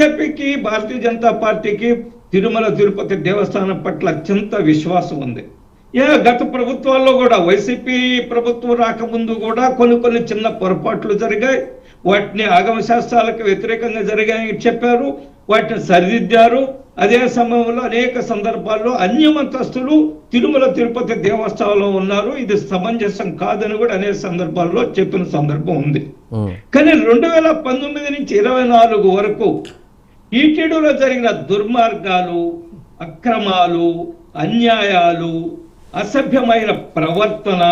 బీజేపీకి భారతీయ జనతా పార్టీకి తిరుమల తిరుపతి దేవస్థానం పట్ల అత్యంత విశ్వాసం ఉంది. గత ప్రభుత్వాల్లో కూడా వైసీపీ ప్రభుత్వం రాకముందు కూడా కొన్ని చిన్న పొరపాట్లు జరిగాయి. వాటిని ఆగమ శాస్త్రాలకు వ్యతిరేకంగా జరిగాయని చెప్పారు, వాటిని సరిదిద్దారు. అదే సమయంలో అనేక సందర్భాల్లో అన్యమతస్తులు తిరుమల తిరుపతి దేవస్థానంలో ఉన్నారు, ఇది సమంజసం కాదని కూడా అనేక సందర్భాల్లో చెప్పిన సందర్భం ఉంది. కానీ 2019 నుంచి 24 వరకు టీటీడీలో జరిగిన దుర్మార్గాలు, అక్రమాలు, అన్యాయాలు, అసభ్యమైన ప్రవర్తన,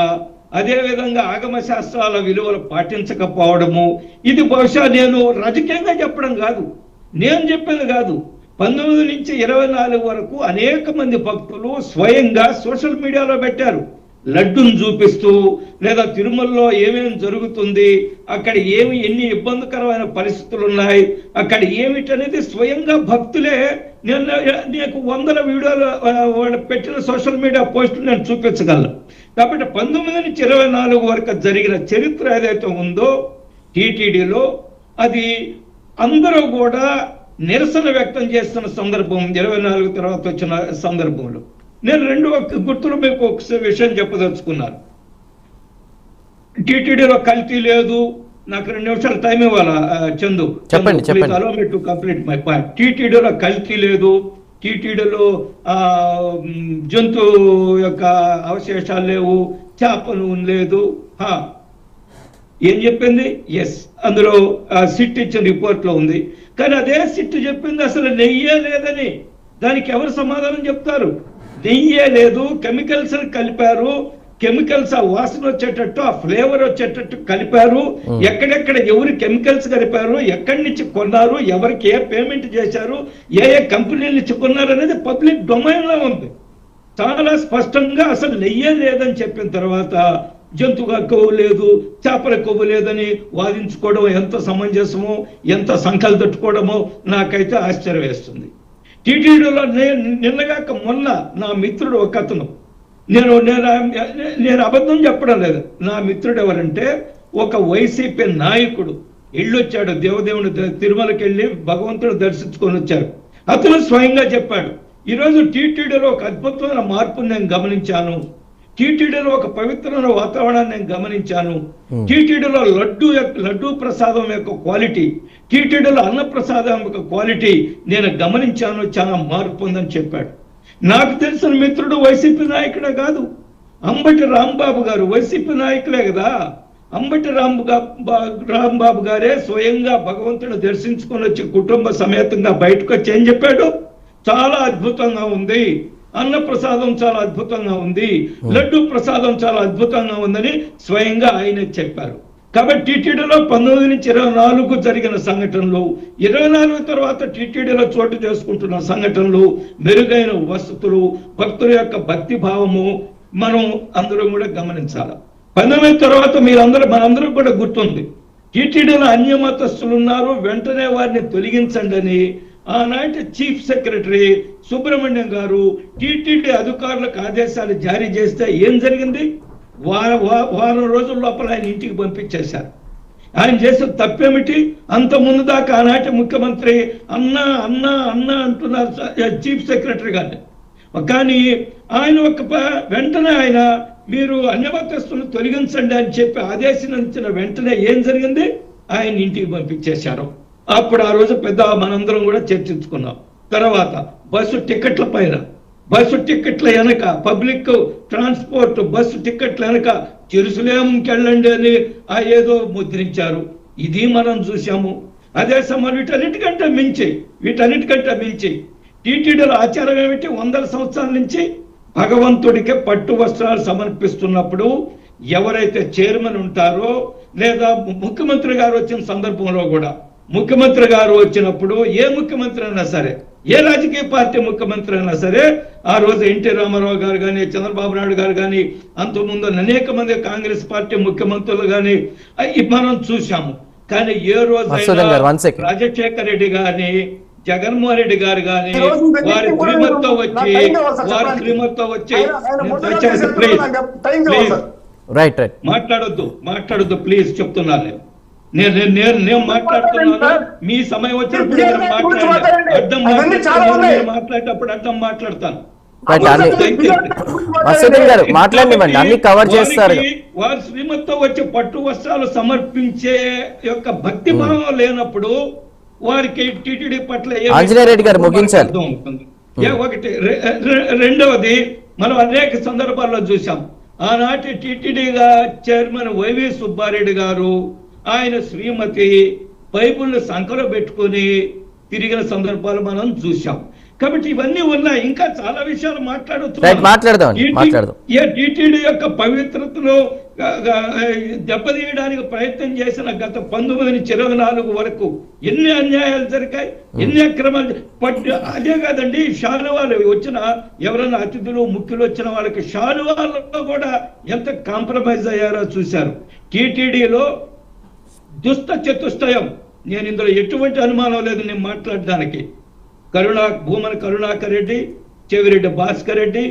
అదేవిధంగా ఆగమ శాస్త్రాల విలువలు పాటించకపోవడము, ఇది బహుశా నేను రాజకీయంగా చెప్పడం కాదు, నేను చెప్పింది కాదు. 19 నుంచి 24 వరకు అనేక మంది భక్తులు స్వయంగా సోషల్ మీడియాలో పెట్టారు, లడ్డును చూపిస్తూ, లేదా తిరుమలలో ఏమేమి జరుగుతుంది, అక్కడ ఎన్ని ఇబ్బందికరమైన పరిస్థితులు ఉన్నాయి, అక్కడ ఏమిటనేది స్వయంగా భక్తులే. నీకు 100 వీడియోలు పెట్టిన సోషల్ మీడియా పోస్టులు నేను చూపించగలను. కాబట్టి 19 నుంచి 24 వరకు జరిగిన చరిత్ర ఏదైతే ఉందో టీటీడీలో, అది అందరూ కూడా నిరసన వ్యక్తం చేస్తున్న సందర్భం 24 తర్వాత వచ్చిన సందర్భంలో. నేను 2 గుర్తులు మీకు ఒక విషయం చెప్పదలుచుకున్నాను. టీటీడీలో కల్తీ లేదు. నాకు 2 నిమిషాలు టైం ఇవ్వాలా Chandu? Allow me to complete my point. టీటీడీలో కల్తీ లేదు, టీటీడీలో జంతు యొక్క అవశేషాలు లేవు, చేప నూనె లేదు. ఏం చెప్పింది? ఎస్, అందులో సిట్ ఇచ్చిన రిపోర్ట్ లో ఉంది. కానీ అదే సిట్ చెప్పింది అసలు నెయ్యే లేదని. దానికి ఎవరు సమాధానం చెప్తారు? నెయ్యే లేదు, కెమికల్స్ కలిపారు, కెమికల్స్ ఆ వాసన వచ్చేటట్టు, ఆ ఫ్లేవర్ వచ్చేటట్టు కలిపారు. ఎక్కడెక్కడ ఎవరు కెమికల్స్ కలిపారు, ఎక్కడి నుంచి కొన్నారు, ఎవరికి ఏ పేమెంట్ చేశారు, ఏ కంపెనీల నుంచి కొన్నారు అనేది పబ్లిక్ డొమైన్ లో ఉంది. చాలా స్పష్టంగా అసలు నెయ్యే లేదని చెప్పిన తర్వాత జంతువుగా కొవ్వు లేదు, చేపల కొవ్వు లేదని వాదించుకోవడం ఎంత సమంజసమో, ఎంత సంకలు తట్టుకోవడమో నాకైతే ఆశ్చర్యం వేస్తుంది. టీటీడీలో నిన్నగాక మొన్న నా మిత్రుడు ఒక అతను, నేను అబద్ధం చెప్పడం లేదు, నా మిత్రుడు ఎవరంటే ఒక వైసీపీ నాయకుడు వెళ్ళొచ్చాడు, దేవదేవుని తిరుమలకి వెళ్ళి భగవంతుడు దర్శించుకొని వచ్చారు. అతను స్వయంగా చెప్పాడు, ఈరోజు టీటీడీలో ఒక అద్భుతమైన మార్పును నేను గమనించాను, టీటీడీలో ఒక పవిత్రమైన వాతావరణాన్ని నేను గమనించాను, టీటీడీలో లడ్డూ ప్రసాదం యొక్క క్వాలిటీ, టీటీడీలో అన్న ప్రసాదం యొక్క క్వాలిటీ నేను గమనించాను, చాలా మార్పు ఉందని చెప్పాడు. నాకు తెలిసిన మిత్రుడు వైసీపీ నాయకుడే కాదు, అంబటి రాంబాబు గారు వైసీపీ నాయకులే కదా. అంబటి రాంబాబు గారే స్వయంగా భగవంతుని దర్శించుకొని వచ్చి కుటుంబ సమేతంగా బయటకు వచ్చి ఏం చెప్పాడు? చాలా అద్భుతంగా ఉంది, అన్న ప్రసాదం చాలా అద్భుతంగా ఉంది, లడ్డు ప్రసాదం చాలా అద్భుతంగా ఉందని స్వయంగా ఆయన చెప్పారు. కాబట్టి టీటీడీలో 19 నుంచి 24 జరిగిన సంఘటనలు, 24 తర్వాత టీటీడీలో చోటు చేసుకుంటున్న సంఘటనలు, మెరుగైన వసతులు, భక్తుల యొక్క భక్తి భావము మనం అందరూ కూడా గమనించాలి. 19 తర్వాత మనందరూ కూడా గుర్తుంది, టీటీడీలో అన్యమతస్తులు ఉన్నారు, వెంటనే వారిని తొలగించండి అని ఆనాటి చీఫ్ సెక్రటరీ సుబ్రహ్మణ్యం గారు టీటీడీ అధికారులకు ఆదేశాలు జారీ చేస్తే ఏం జరిగింది? వారం రోజుల లోపల ఆయన ఇంటికి పంపించేశారు. ఆయన చేసిన తప్పేమిటి? అంత ముందు దాకా ఆనాటి ముఖ్యమంత్రి అన్నా అన్నా అన్నా అంటున్నారు చీఫ్ సెక్రటరీ గారిని. కానీ ఆయన వెంటనే ఆయన మీరు అన్యమతస్తులను తొలగించండి అని చెప్పి ఆదేశించిన వెంటనే ఏం జరిగింది? ఆయన ఇంటికి పంపించేశారు. అప్పుడు ఆ రోజు మనందరం కూడా చర్చించుకున్నాం. తర్వాత బస్సు టికెట్ల పైన, బస్సు టికెట్ల వెనక, పబ్లిక్ ట్రాన్స్పోర్ట్ బస్సు టికెట్ల వెనక జెరూసలేంకి వెళ్ళండి అని ఏదో ముద్రించారు. ఇది మనం చూసాము. అదే సమయం వీటన్నిటికంటే మించి టీటీడీలో ఆచారం ఏమిటి? 100 సంవత్సరాల నుంచి భగవంతుడికి పట్టు వస్త్రాలు సమర్పిస్తున్నప్పుడు ఎవరైతే చైర్మన్ ఉంటారో, లేదా ముఖ్యమంత్రి గారు వచ్చిన సందర్భంలో కూడా, ముఖ్యమంత్రి గారు వచ్చినప్పుడు ఏ ముఖ్యమంత్రి అయినా సరే, ఏ రాజకీయ పార్టీ ముఖ్యమంత్రి అయినా సరే, ఆ రోజు ఎన్టీ రామారావు గారు కానీ, చంద్రబాబు నాయుడు గారు కానీ, అంతకుముందు అనేక మంది కాంగ్రెస్ పార్టీ ముఖ్యమంత్రులు కానీ మనం చూసాము. కానీ ఏ రోజు రాజశేఖర రెడ్డి గారిని, జగన్మోహన్ రెడ్డి గారు కానీ వారి శ్రీమతితో వచ్చి మాట్లాడొద్దు ప్లీజ్ చెప్తున్నాను నేను. నేను మాట్లాడుతున్నాను, మీ సమయం వచ్చినప్పుడు మీరు మాట్లాడండి. అడ్డం మాట్లాడేటప్పుడు అడ్డం మాట్లాడతాను. గారు మాట్లాడండి, అన్ని కవర్ చేస్తారు. వారి శ్రీమతితో వచ్చే పట్టు వస్త్రాలు సమర్పించే యొక్క భక్తి భావం లేనప్పుడు వారికి టీటీడీ పట్ల ఆంజనేయ రెడ్డి గారు ముగించారు. ఒకటి. రెండవది, మనం అనేక సందర్భాల్లో చూసాం, ఆనాటి టీటీడీగా చైర్మన్ వైవి సుబ్బారెడ్డి గారు ఆయన శ్రీమతి పైపుల్ని సంకలో పెట్టుకుని తిరిగిన సందర్భాలు మనం చూసాం. కాబట్టి ఇవన్నీ ఉన్నాయి, ఇంకా చాలా విషయాలు మాట్లాడదాం. టీటీడీ యొక్క పవిత్రతను దెబ్బతీయడానికి ప్రయత్నం చేసిన గత 19 నుంచి 24 వరకు ఎన్ని అన్యాయాలు జరిగాయి, ఎన్ని అక్రమాలు. అదే కాదండి, శాలువాలు వచ్చిన ఎవరైనా అతిథులు ముఖ్యులు వచ్చిన వాళ్ళకి శాలువాలలో కూడా ఎంత కాంప్రమైజ్ అయ్యారో చూశారు. టీటీడీలో దుష్ట చతుష్టయం, నేను ఇందులో ఎటువంటి అనుమానం లేదు నేను మాట్లాడడానికి. భూమన కరుణాకర్ రెడ్డి, చెవిరెడ్డి భాస్కర్ రెడ్డి,